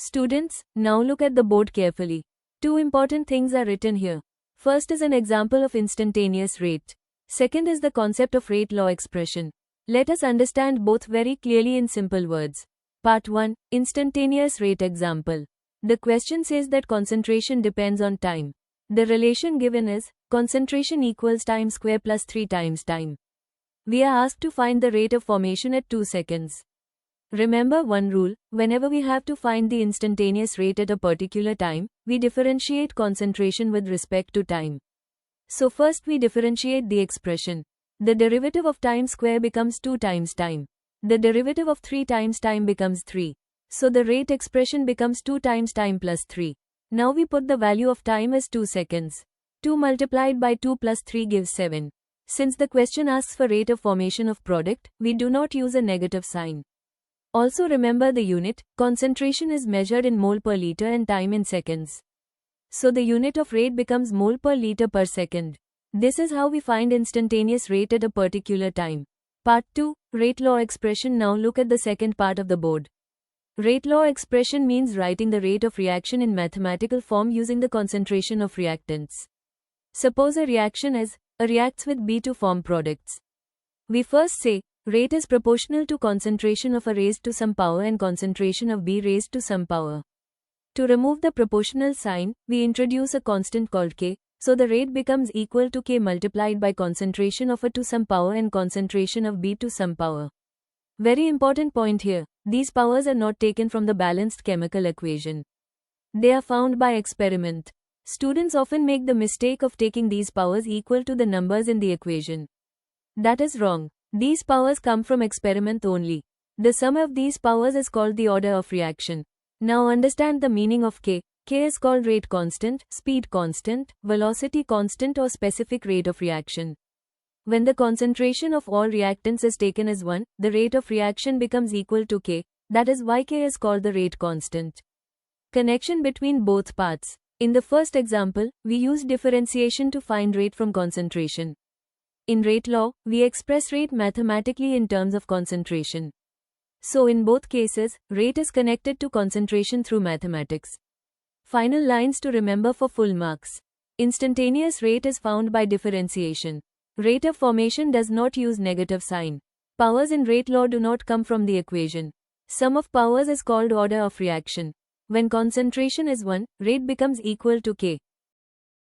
Students, now look at the board carefully. Two important things are written here. First is an example of instantaneous rate. Second is the concept of rate law expression. Let us understand both very clearly in simple words. Part 1. Instantaneous rate example. The question says that concentration depends on time. The relation given is concentration equals time square plus 3 times time. We are asked to find the rate of formation at 2 seconds. Remember one rule: whenever we have to find the instantaneous rate at a particular time, we differentiate concentration with respect to time. So first we differentiate the expression. The derivative of time square becomes 2 times time. The derivative of 3 times time becomes 3. So the rate expression becomes 2 times time plus 3. Now we put the value of time as 2 seconds. 2 multiplied by 2 plus 3 gives 7. Since the question asks for rate of formation of product, we do not use a negative sign. Also remember the unit. Concentration is measured in mole per liter and time in seconds. So the unit of rate becomes mole per liter per second. This is how we find instantaneous rate at a particular time. Part 2. Rate law expression. Now look at the second part of the board. Rate law expression means writing the rate of reaction in mathematical form using the concentration of reactants. Suppose a reaction is A reacts with B to form products. We first say rate is proportional to concentration of A raised to some power and concentration of B raised to some power. To remove the proportional sign, we introduce a constant called K, so the rate becomes equal to K multiplied by concentration of A to some power and concentration of B to some power. Very important point here, these powers are not taken from the balanced chemical equation. They are found by experiment. Students often make the mistake of taking these powers equal to the numbers in the equation. That is wrong. These powers come from experiment only. The sum of these powers is called the order of reaction. Now understand the meaning of K. K is called rate constant, speed constant, velocity constant or specific rate of reaction. When the concentration of all reactants is taken as 1, the rate of reaction becomes equal to K. That is why K is called the rate constant. Connection between both parts. In the first example, we use differentiation to find rate from concentration. In rate law, we express rate mathematically in terms of concentration. So in both cases, rate is connected to concentration through mathematics. Final lines to remember for full marks. Instantaneous rate is found by differentiation. Rate of formation does not use negative sign. Powers in rate law do not come from the equation. Sum of powers is called order of reaction. When concentration is 1, rate becomes equal to K.